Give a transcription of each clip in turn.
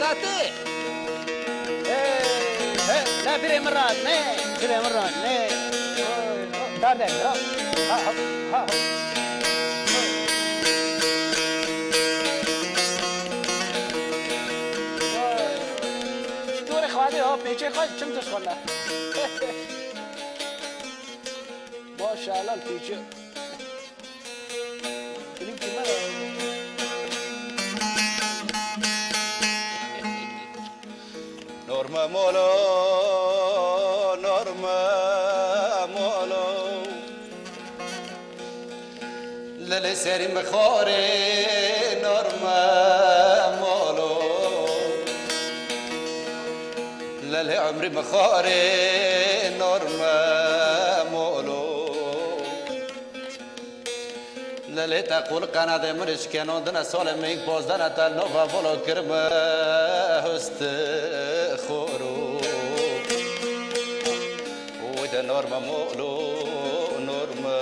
ساعته لا بري مرات نه دار ده ها دور خواهده ها پیچه خواهد چم توش خواهده ماشاءالله پیچه بلیم که نورما مولو للي ساري مخوري نورما مولو للي عمري مخوري نورما مولو للي تقول قناة مرش كانون دنا سالمين بازدنا تلنوفا فولو كرمه هست خورو وده نورما مولو نورما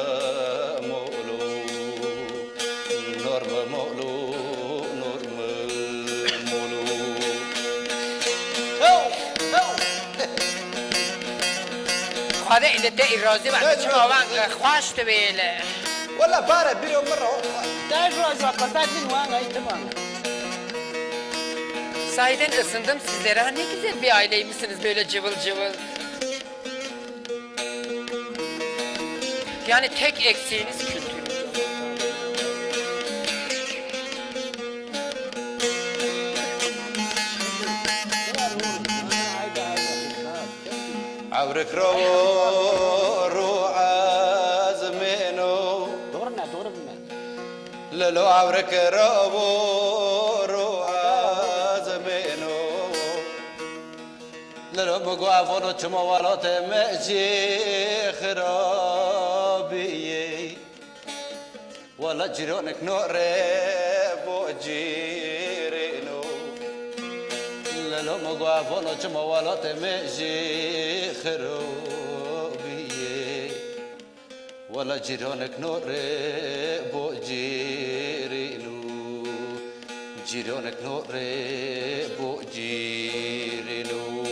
مولو خواده ایده تی رازی بعد چه آوان خواش تویله ولا باره بیرو مرة داش راز وقتات من وانا تمام Sahiden ısındım sizlere. Ha, ne güzel bir aileymişsiniz böyle cıvıl cıvıl. Yani tek eksiğiniz kültür. عورك رو عزمينو دورنا للو عورك رو عزمينو للو مقوافونو تموالات مأجي خرابي ولا جيرونك نقرب وجيرينو للو مقوافونو تموالات مأجي خرابي ولا جيرانك نقرب وجيرينو جيرانك نقرب وجيرينو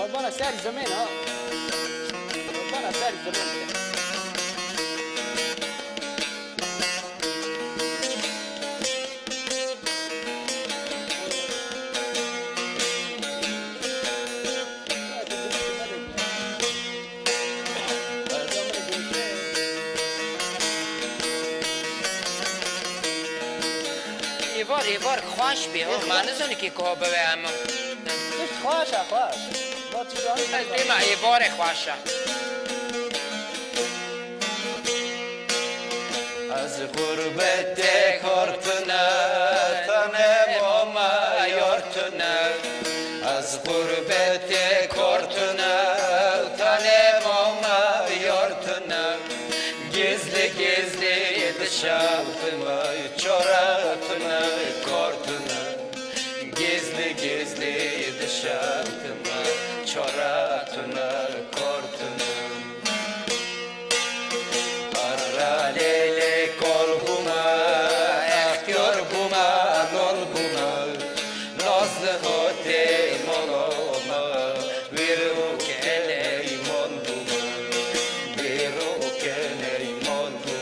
ربنا ساري زمان ها ربنا ساري زمان ایوار خواش بی ها من نزونی که که به همه خواش دیما ایوار خواشه از غربت کارتنه تنم آما یارتنه از غربت کارتنه تنم آما یارتنه gizli dışarıma çoratına kortuna gizli dışarıma çoratına kortuna paralele kolbuma ihtiyar buma nol buma nazlı hote moloma bir ukele imon buma bir ukele imon buma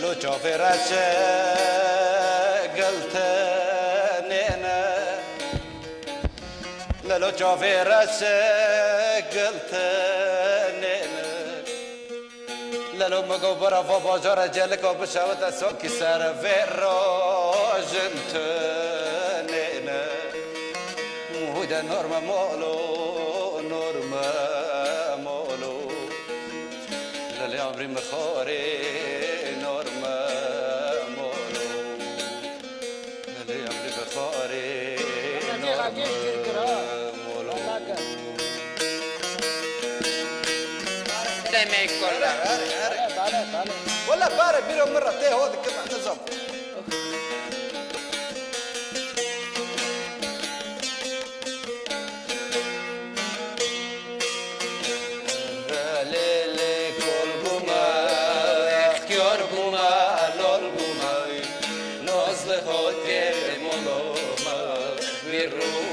لو تشوفي راسك قلت نينا لو تشوفي راسك قلت نينا لو مقبرة في بازار جلك وبشاوت السوق سار في الروجنت نينا وده نورما مولو للي عمري مخوري demek kolla ولا بارد بينهم مرة تيه هو ذكر عن نظام Nazlı هاتف مولوما وی رو